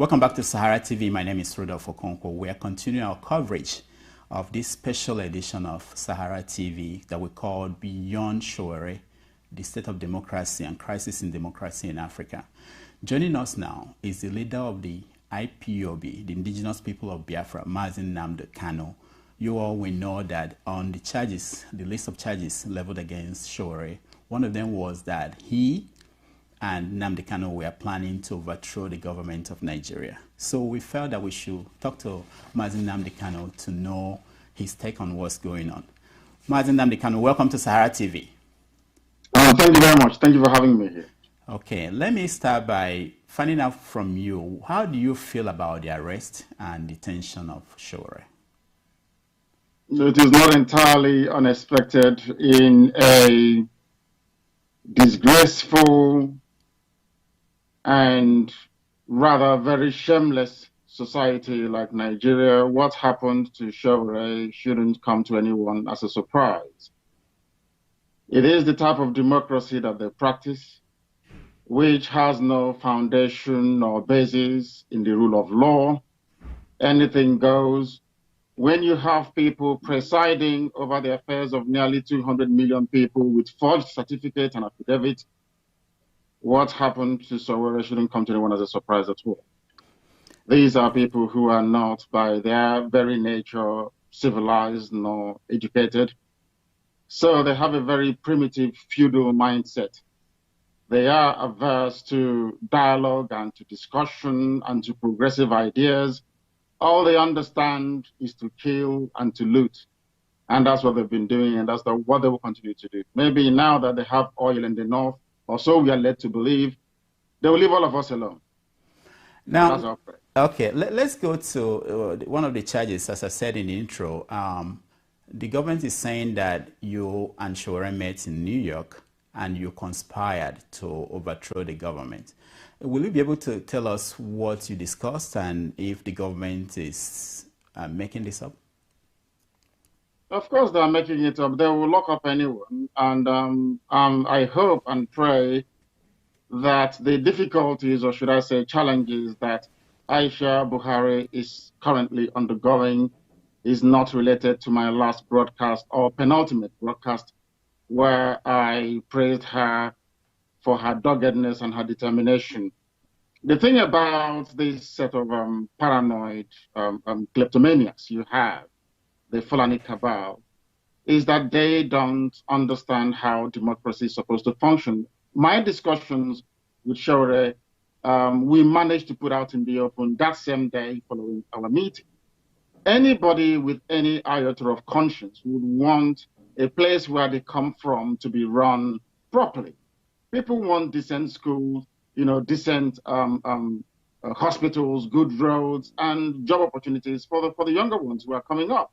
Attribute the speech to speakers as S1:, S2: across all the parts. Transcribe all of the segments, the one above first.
S1: Welcome back to Sahara TV. My name is Rudolph Okonkwo. We are continuing our coverage of this special edition of Sahara TV that we call Beyond Sowore, the State of Democracy and Crisis in Democracy in Africa. Joining us now is the leader of the IPOB, the Indigenous People of Biafra, Mazi Nnamdi Kanu. You all will know that on the charges, the list of charges leveled against Sowore, one of them was that he and Nnamdi Kanu were planning to overthrow the government of Nigeria. So we felt that we should talk to Mazi Nnamdi Kanu to know his take on what's going on. Mazi Nnamdi Kanu, welcome to Sahara TV.
S2: Thank you very much. Thank you for having me here.
S1: Okay, let me start by finding out from you, how do you feel about the arrest and detention of Sowore?
S2: It is not entirely unexpected in a disgraceful and rather very shameless society like Nigeria. What happened to Sowore shouldn't come to anyone as a surprise. It is the type of democracy that they practice, which has no foundation or basis in the rule of law. Anything goes. When you have people presiding over the affairs of nearly 200 million people with forged certificates and affidavits, what happened to Sowore shouldn't come to anyone as a surprise at all. These are people who are not, by their very nature, civilized nor educated. So they have a very primitive feudal mindset. They are averse to dialogue and to discussion and to progressive ideas. All they understand is to kill and to loot. And that's what they've been doing, and that's what they will continue to do. Maybe now that they have oil in the north, or so we are led to believe, they will leave all of us alone.
S1: Now, okay, let's go to one of the charges, as I said in the intro. The government is saying that you and Sowore met in New York and you conspired to overthrow the government. Will you be able to tell us what you discussed and if the government is making this up?
S2: Of course they are making it up. They will lock up anyone. And I hope and pray that the difficulties, or should I say challenges, that Aisha Buhari is currently undergoing is not related to my last broadcast or penultimate broadcast, where I praised her for her doggedness and her determination. The thing about this set of paranoid kleptomaniacs you have, the Fulani cabal, is that they don't understand how democracy is supposed to function. My discussions with Sowore, we managed to put out in the open that same day following our meeting. Anybody with any iota of conscience would want a place where they come from to be run properly. People want decent schools, decent hospitals, good roads, and job opportunities for the younger ones who are coming up.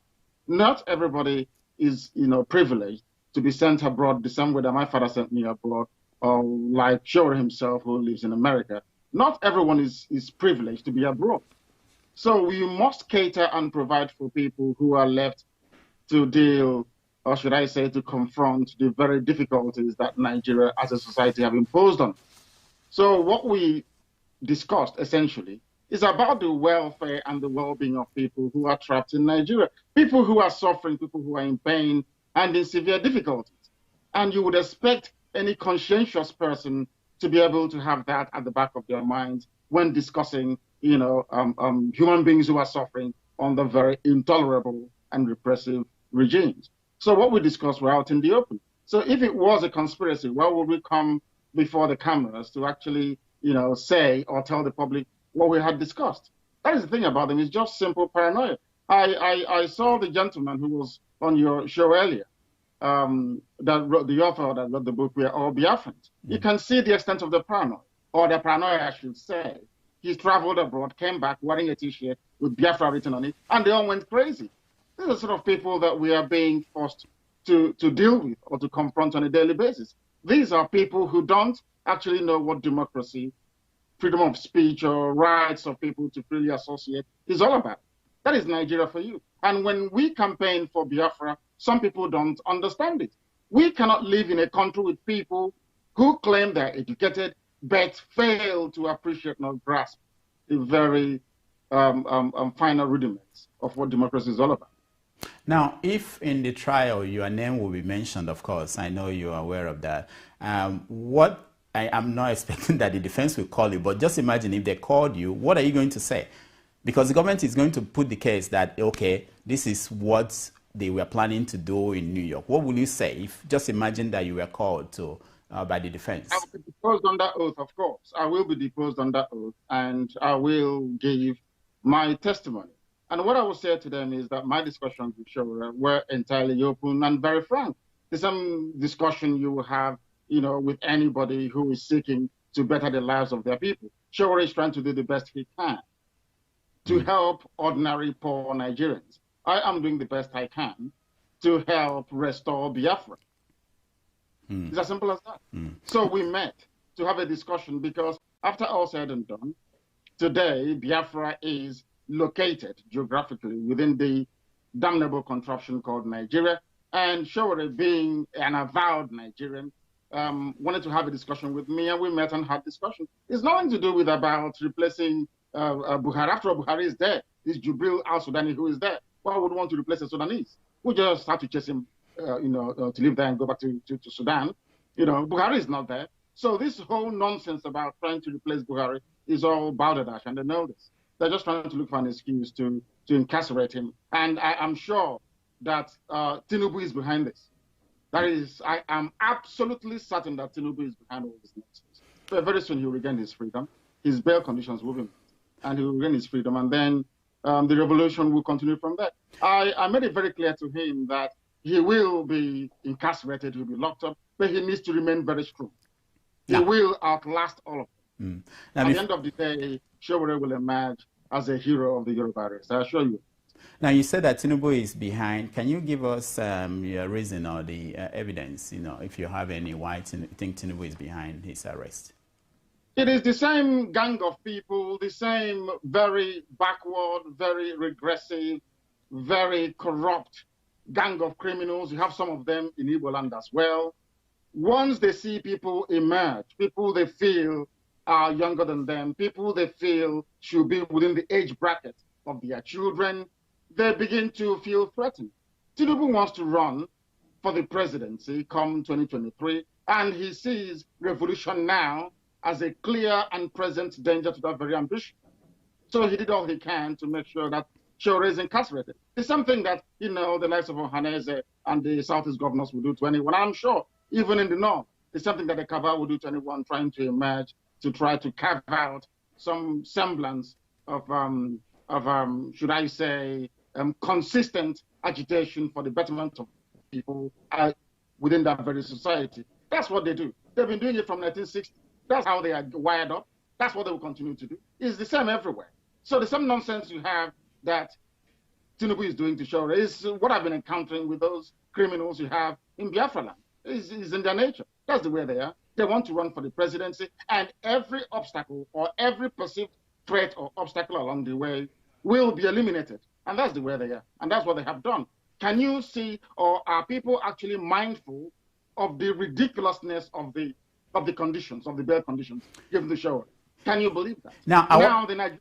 S2: Not everybody is, privileged to be sent abroad the same way that my father sent me abroad, or like Sowore himself, who lives in America. Not everyone is privileged to be abroad. So we must cater and provide for people who are left to deal, or should I say, to confront the very difficulties that Nigeria as a society have imposed on. So what we discussed essentially is about the welfare and the well-being of people who are trapped in Nigeria, people who are suffering, people who are in pain and in severe difficulties. And you would expect any conscientious person to be able to have that at the back of their minds when discussing, human beings who are suffering under very intolerable and repressive regimes. So what we discussed were out in the open. So if it was a conspiracy, why would we come before the cameras to actually, say or tell the public what we had discussed? That is the thing about them. It's just simple paranoia. I saw the gentleman who was on your show earlier, that wrote the author that wrote the book, We Are All Biafrans. You can see the extent of the paranoia, or the paranoia, I should say. He traveled abroad, came back wearing a T-shirt with Biafra written on it, and they all went crazy. These are the sort of people that we are being forced to deal with or to confront on a daily basis. These are people who don't actually know what democracy, freedom of speech, or rights of people to freely associate is all about. That is Nigeria for you. And when we campaign for Biafra, some people don't understand it. We cannot live in a country with people who claim they're educated but fail to appreciate nor grasp the very final rudiments of what democracy is all about.
S1: Now, if in the trial your name will be mentioned, of course, I know you are aware of that. What I am not expecting that the defense will call you, but just imagine if they called you, what are you going to say? Because the government is going to put the case that, okay, this is what they were planning to do in New York. What will you say if just imagine that you were called to by the
S2: I
S1: defense?
S2: will be deposed under oath, of course. I will be deposed under oath, and I will give my testimony. And what I will say to them is that my discussions with Sowore were entirely open and very frank. The same discussion you will have, with anybody who is seeking to better the lives of their people. Sowore is trying to do the best he can to help ordinary poor Nigerians. I am doing the best I can to help restore Biafra. It's as simple as that. So we met to have a discussion because after all said and done, today Biafra is located geographically within the damnable contraption called Nigeria. And Sowore, being an avowed Nigerian, wanted to have a discussion with me, and we met and had discussion. It's nothing to do with about replacing Buhari. After all, Buhari is there. This Jubril al-Sudani who is there. Why would want to replace the Sudanese? We just have to chase him, to leave there and go back to Sudan. Buhari is not there. So this whole nonsense about trying to replace Buhari is all balderdash, and they know this. They're just trying to look for an excuse to incarcerate him. And I am sure that Tinubu is behind this. That is, I am absolutely certain that Tinubu is behind all this nonsense. But very soon he'll regain his freedom. His bail conditions will be met, and he will regain his freedom. And then the revolution will continue from there. I made it very clear to him that he will be incarcerated, he'll be locked up, but he needs to remain very strong. He will outlast all of them. At the end of the day, Sowore will emerge as a hero of the Yoruba race, I assure you.
S1: Now, you said that Tinubu is behind. Can you give us your reason or the evidence, if you have any, why you think Tinubu is behind his arrest?
S2: It is the same gang of people, the same very backward, very regressive, very corrupt gang of criminals. You have some of them in Igbo land as well. Once they see people emerge, people they feel are younger than them, people they feel should be within the age bracket of their children, they begin to feel threatened. Tinubu wants to run for the presidency come 2023, and he sees revolution now as a clear and present danger to that very ambition. So he did all he can to make sure that Sowore is incarcerated. It's something that, the likes of Ohaneze and the Southeast governors will do to anyone. I'm sure, even in the North, it's something that the Cabal will do to anyone trying to emerge, to try to carve out some semblance of should I say, consistent agitation for the betterment of people within that very society. That's what they do. They've been doing it from 1960. That's how they are wired up. That's what they will continue to do. It's the same everywhere. So the same nonsense you have that Tinubu is doing to Sowore is what I've been encountering with those criminals you have in Biafra land. It's in their nature. That's the way they are. They want to run for the presidency, and every obstacle or every perceived threat or obstacle along the way will be eliminated. And that's the way they are. And that's what they have done. Can you see, or are people actually mindful of the ridiculousness of the conditions, of the bail conditions given to Sowore? Can you believe that? Now the Nigerians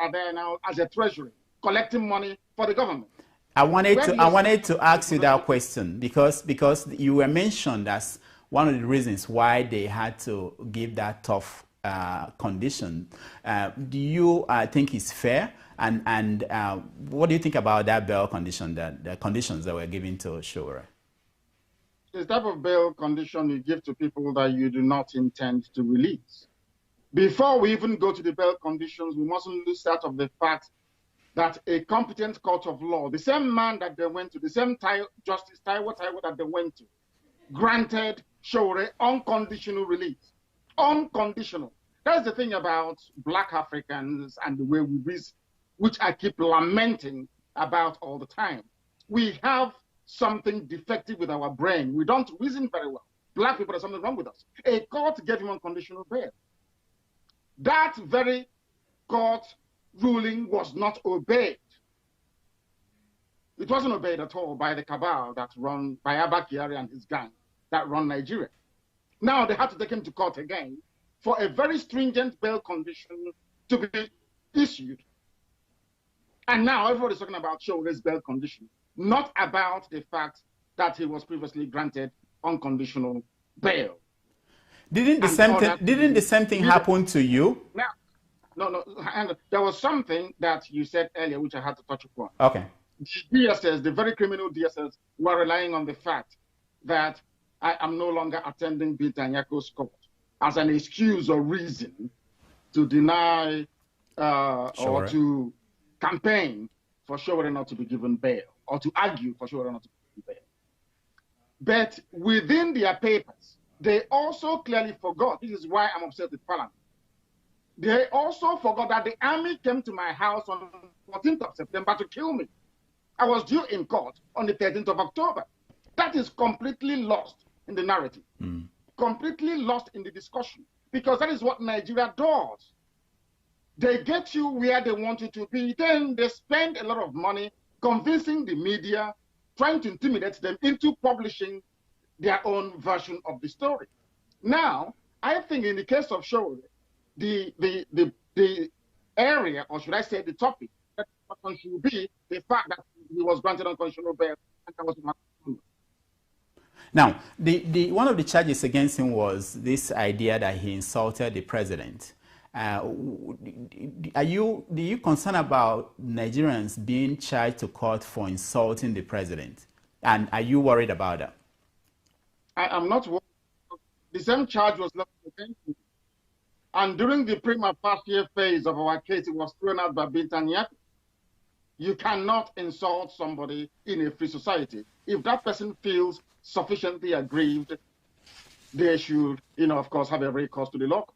S2: are there now as a treasury, collecting money for the government.
S1: I wanted to ask you that question because you were mentioned as one of the reasons why they had to give that tough condition. Do you think it's fair? And what do you think about that bail condition, the conditions that were given to Sowore?
S2: It's the type of bail condition you give to people that you do not intend to release. Before we even go to the bail conditions, we mustn't lose sight of the fact that a competent court of law, the same man that they went to, the same Justice Taiwo that they went to, granted Sowore unconditional release. Unconditional. That's the thing about Black Africans and the way we reason, which I keep lamenting about all the time. We have something defective with our brain. We don't reason very well. Black people, there's something wrong with us. A court gave him unconditional bail. That very court ruling was not obeyed. It wasn't obeyed at all by the cabal that run, by Abba Kyari and his gang that run Nigeria. Now they had to take him to court again for a very stringent bail condition to be issued. And now everybody's talking about Sowore's bail condition, not about the fact that he was previously granted unconditional bail.
S1: Didn't the same thing happen to you?
S2: Now, no. And there was something that you said earlier, which I had to touch upon.
S1: Okay.
S2: The DSS, the very criminal DSS, were relying on the fact that I am no longer attending Binta Nyako's court as an excuse or reason to deny or to campaign for Sowore not to be given bail, or to argue for Sowore not to be given bail. But within their papers, they also clearly forgot, this is why I'm upset with Parliament, they also forgot that the army came to my house on the 14th of September to kill me. I was due in court on the 13th of October. That is completely lost in the narrative, completely lost in the discussion, because that is what Nigeria does. They get you where they want you to be, then they spend a lot of money convincing the media, trying to intimidate them into publishing their own version of the story. Now, I think in the case of Sowore, the area, or should I say the topic, that should be the fact that he was granted unconditional bail, and that was not.
S1: Now, one of the charges against him was this idea that he insulted the president. Do you concerned about Nigerians being charged to court for insulting the president? And are you worried about that?
S2: I am not worried. The same charge was leveled against me. And during the prima facie phase of our case, it was thrown out by Binta Nyako. You cannot insult somebody in a free society. If that person feels sufficiently aggrieved, they should, of course, have a recourse to the law.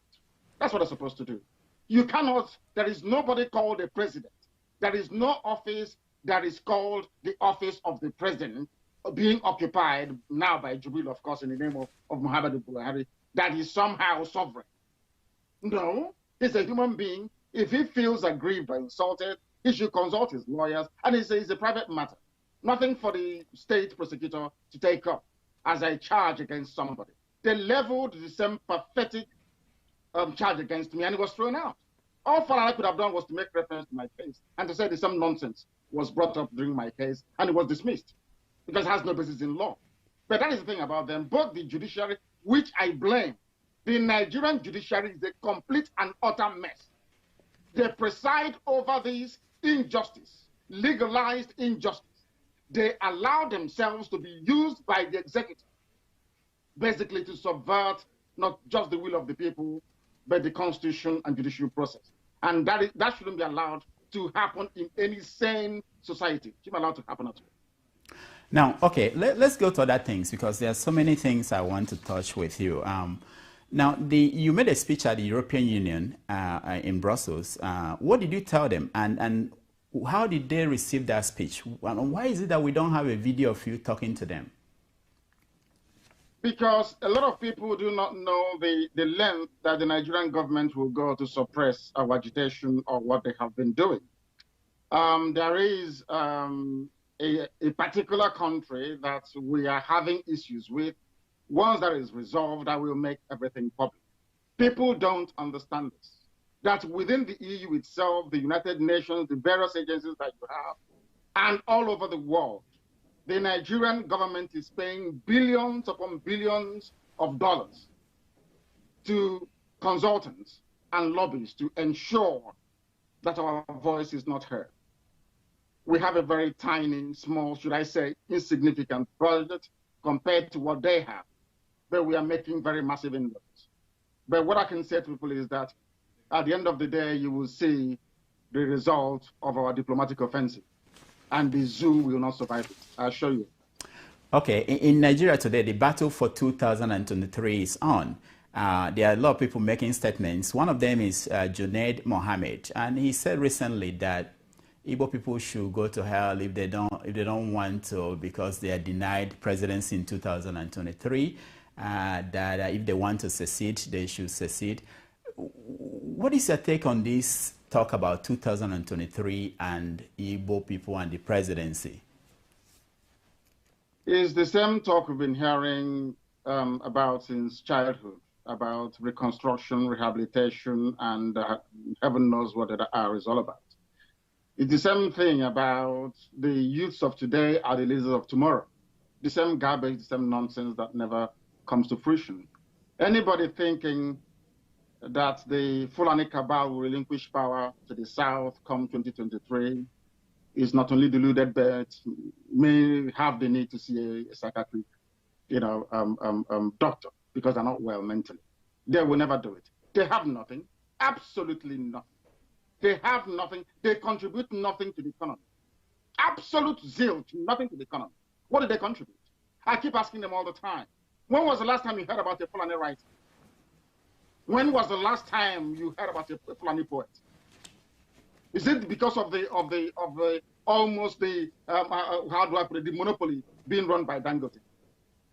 S2: That's what they're supposed to do. You cannot, there is nobody called a president. There is no office that is called the office of the president being occupied now by Jubil, of course, in the name of Muhammadu Buhari, that is somehow sovereign. No, he's a human being. If he feels aggrieved or insulted, he should consult his lawyers, and it's a private matter. Nothing for the state prosecutor to take up as a charge against somebody. They leveled the same pathetic charge against me, and it was thrown out. All Falana could have done was to make reference to my case and to say the same nonsense was brought up during my case, and it was dismissed because it has no basis in law. But that is the thing about them. Both the judiciary, which I blame, the Nigerian judiciary is a complete and utter mess. They preside over this injustice, legalized injustice. They allow themselves to be used by the executive, basically to subvert not just the will of the people, but the constitution and judicial process. And that shouldn't be allowed to happen in any sane society. It shouldn't be allowed to happen at all.
S1: Now, okay, let's go to other things, because there are so many things I want to touch with you. Now, you made a speech at the European Union in Brussels. What did you tell them? And how did they receive that speech? And why is it that we don't have a video of you talking to them?
S2: Because a lot of people do not know the length that the Nigerian government will go to suppress our agitation or what they have been doing. There is a particular country that we are having issues with. Once that is resolved, I will make everything public. People don't understand this. That within the EU itself, the United Nations, the various agencies that you have, and all over the world, the Nigerian government is paying billions upon billions of dollars to consultants and lobbyists to ensure that our voice is not heard. We have a very tiny, small, should I say, insignificant budget compared to what they have, but we are making very massive inroads. But what I can say to people is that at the end of the day, you will see the result of our diplomatic offensive, and the zoo will not survive it. I'll show you.
S1: Okay, in Nigeria today, the battle for 2023 is on. There are a lot of people making statements. One of them is Junaid Mohammed, and he said recently that Igbo people should go to hell if they don't want to, because they are denied presidency in 2023. That if they want to secede, they should secede. What is your take on this talk about 2023 and Igbo people and the presidency?
S2: It's the same talk we've been hearing about since childhood. about reconstruction, rehabilitation, and heaven knows what the R is all about. It's the same thing about the youths of today are the leaders of tomorrow. The same garbage, the same nonsense that never comes to fruition. Anybody thinking that the Fulani cabal will relinquish power to the south come 2023 is not only deluded, but may have the need to see a psychiatric, doctor, because they're not well mentally. They will never do it. They have nothing, absolutely nothing. They have nothing. They contribute nothing to the economy. Absolute zilch, nothing to the economy. What do they contribute? I keep asking them all the time. When was the last time you heard about a Fulani writer? When was the last time you heard about a Fulani poet? Is it because of the almost the how do I put it, the monopoly being run by Dangote?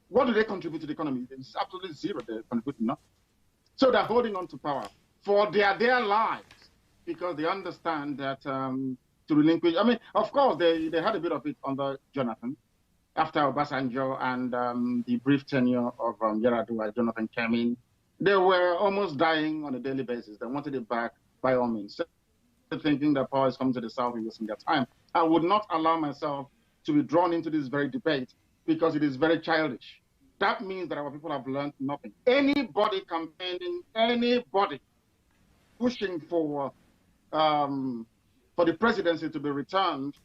S2: What do they contribute to the economy? It's absolutely zero. They contribute nothing. So they're holding on to power for their lives because they understand that to relinquish. I mean, of course, they had a bit of it under Jonathan after Obasanjo and the brief tenure of Yar'Adua. Jonathan came in. They were almost dying on a daily basis. They wanted it back by all means. So thinking that power is coming to the south and wasting their time. I would not allow myself to be drawn into this very debate because it is very childish. That means that our people have learned nothing. Anybody campaigning, anybody pushing for the presidency to be returned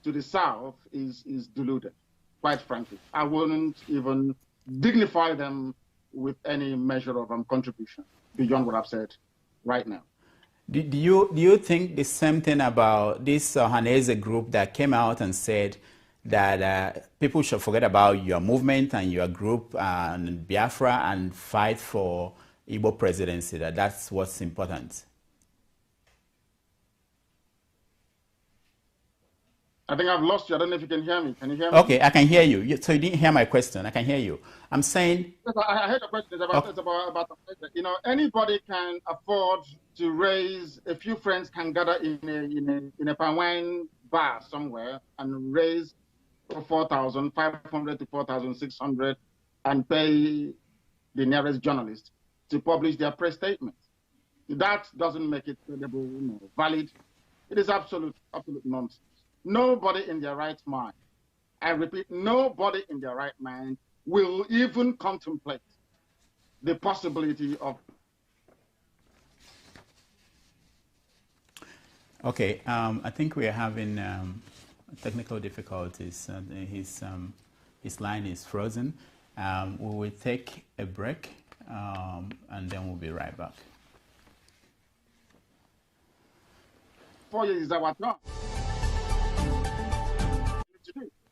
S2: to the south is deluded, quite frankly. I wouldn't even dignify them with any measure of contribution beyond what I've said right now.
S1: Do you think the same thing about this Hanese group that came out and said that people should forget about your movement and your group and Biafra and fight for Igbo presidency, that's what's important?
S2: I think I've lost you. I don't know if you can hear me. Can you hear me?
S1: Okay, I can hear you. So you didn't hear my question. I can hear you. I'm saying...
S2: I heard the question. It's about anybody can afford to raise, a few friends can gather in a palm wine bar somewhere and raise 4,500 to 4,600 and pay the nearest journalist to publish their press statement. That doesn't make it credible, valid. It is absolute nonsense. Nobody in their right mind, I repeat, nobody in their right mind will even contemplate the possibility of...
S1: Okay, I think we are having technical difficulties. His line is frozen. We will take a break and then we'll be right back.
S2: 4 years is our turn.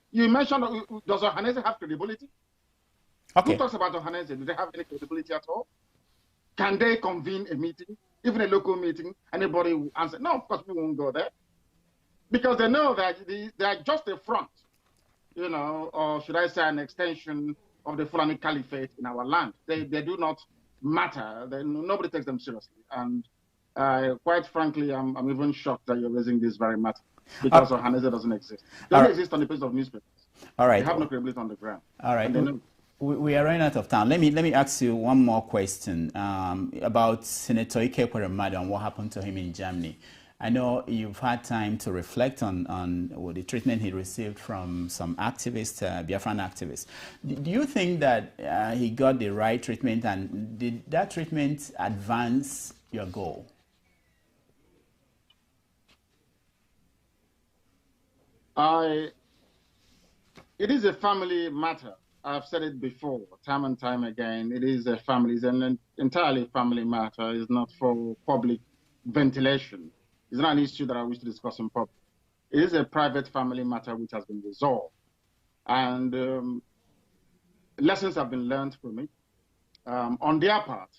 S2: You mentioned, does Ohanese have credibility?
S1: Okay.
S2: Who talks about Ohanese? Do they have any credibility at all? Can they convene a meeting, even a local meeting? Anybody will answer? No, of course we won't go there. Because they know that they are just a front, or should I say an extension of the Fulani Caliphate in our land. They do not matter. Nobody takes them seriously. And quite frankly, I'm even shocked that you're raising this very matter. Because Ohanese doesn't exist. They don't exist on the page of newspapers.
S1: All right.
S2: They have no credibility on the ground.
S1: All right. We are running out of time. Let me ask you one more question about Senator Ike Ekweremadu and what happened to him in Germany. I know you've had time to reflect on the treatment he received from some activists, Biafran activists. Do you think that he got the right treatment, and did that treatment advance your goal?
S2: It is a family matter. I've said it before, time and time again. It is a family, it's an entirely family matter. It's not for public ventilation. It's not an issue that I wish to discuss in public. It is a private family matter which has been resolved. And lessons have been learned from it on their part.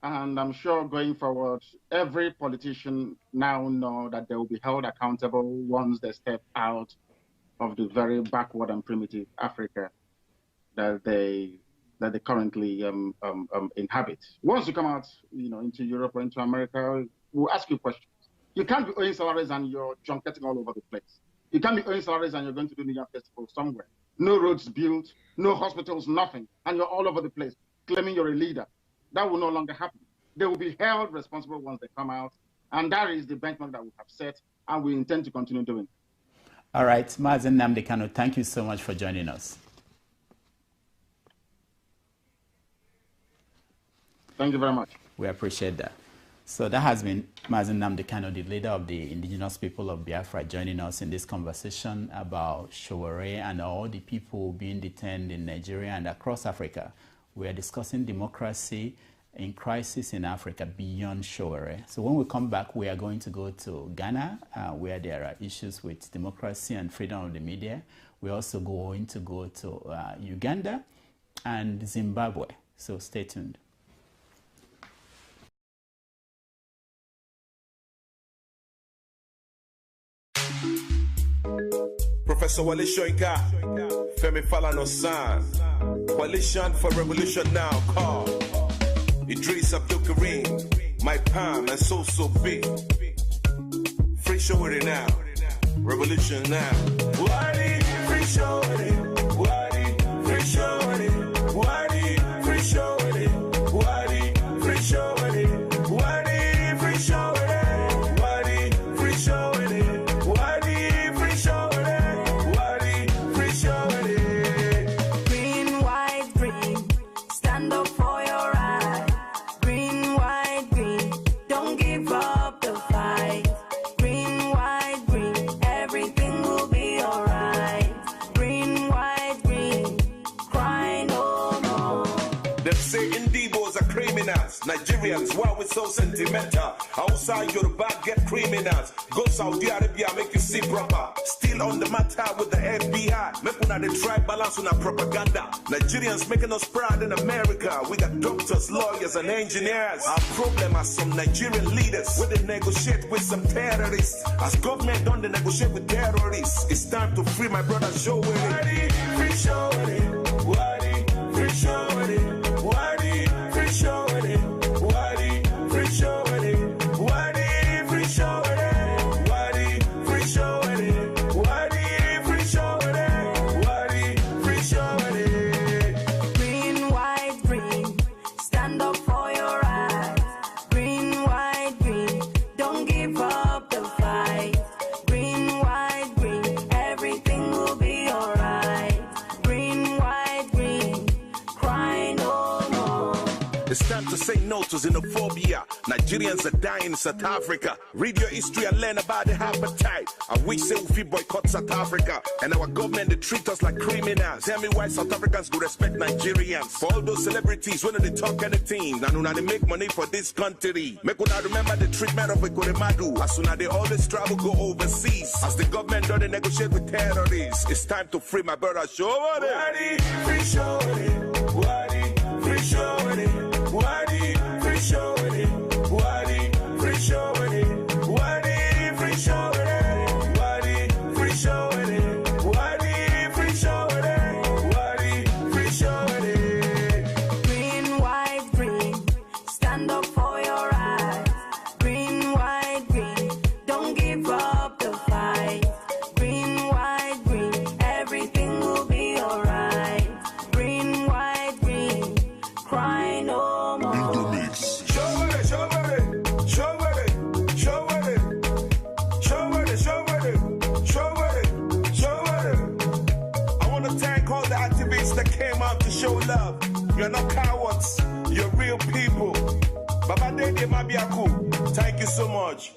S2: And I'm sure going forward, every politician now know that they will be held accountable once they step out of the very backward and primitive Africa that they currently inhabit. Once you come out, into Europe or into America, we'll ask you questions. You can't be earning salaries and you're junketing all over the place. You can't be earning salaries and you're going to do New Year Festival somewhere. No roads built, no hospitals, nothing, and you're all over the place claiming you're a leader. that will no longer happen. They will be held responsible once they come out. And that is the benchmark that we have set, and we intend to continue doing.
S1: All right, Mazi and Nnamdi Kanu, thank you so much for joining us.
S2: Thank you very much.
S1: We appreciate that. So that has been Mazi Nnamdi Kanu, the leader of the indigenous people of Biafra, joining us in this conversation about Sowore and all the people being detained in Nigeria and across Africa. We are discussing democracy in crisis in Africa beyond Sowore. So when we come back, we are going to go to Ghana, where there are issues with democracy and freedom of the media. We're also going to go to Uganda and Zimbabwe. So stay tuned.
S3: Professor Wale Shoinka, Femi Falana-San, Coalition for Revolution now, call Idris Abdul Karim, my palm and so big. Free Sowore now, revolution now. Wadi, free Sowore, Wadi, free Sowore, Wadi, free Sowore, Wadi, free Sowore, Wadi, free Sowore, Wadi, free Sowore, Wadi, free Sowore, Wadi, free Sowore.
S4: Green, white, green, stand up for your right. Green, white, green, don't give up the fight. Green, white, green, everything will be alright. Green, white, green, cry no more.
S3: Them say Indians are criminals. Nigerians, why we so sentimental? Outside Yoruba get criminals. Go Saudi Arabia, make you see proper. Still on the matter with the FBI. Make una the try balance on our propaganda. Nigerians making us proud in America. We got doctors, lawyers, and engineers. Our problem are some Nigerian leaders where they negotiate with some terrorists. As government don't they negotiate with terrorists. It's time to free my brother Sowore. Wadi, free Sowore. Wadi, free Sowore. Wadi, free Sowore. Wadi, free Sowore. Wadi, free Sowore. Wadi, free Sowore. Wadi, free Sowore. Wadi, free Sowore.
S4: Green, white, green, stand up for your right. Green, white, green, don't give up the fight. Green, white, green, everything will be alright. Green, white, green, cry no more.
S3: It's time to say no to xenophobia. Nigerians are dying in South Africa. Read your history and learn about the appetite. And we say we boycott South Africa. And our government, they treat us like criminals. Tell me why South Africans go respect Nigerians. For all those celebrities, when they talk anything, and when they make money for this country. Make una remember the treatment of Ekoremadu. As soon as they always travel, go overseas. As the government don't they negotiate with terrorists. It's time to free my brother Sowore. Wadi, free Sowore. Wadi, free Sowore. Wadi, free Sowore. Wadi, free Sowore. Wadi, free Sowore. Wadi, free Sowore. Wadi, free Sowore. Wadi, free Sowore.
S4: Green, white, green, stand up for your right. Green, white, green, don't give up the fight. Green, white, green, everything will be alright. Green, white, green, cry no more.
S3: Sowore, Sowore, Sowore, Sowore, Sowore, Sowore, Sowore, Sowore. I want to thank all the activists that came out to show love. You're not cowards, you're real people. Baba Dede Mabiaku, thank you so much.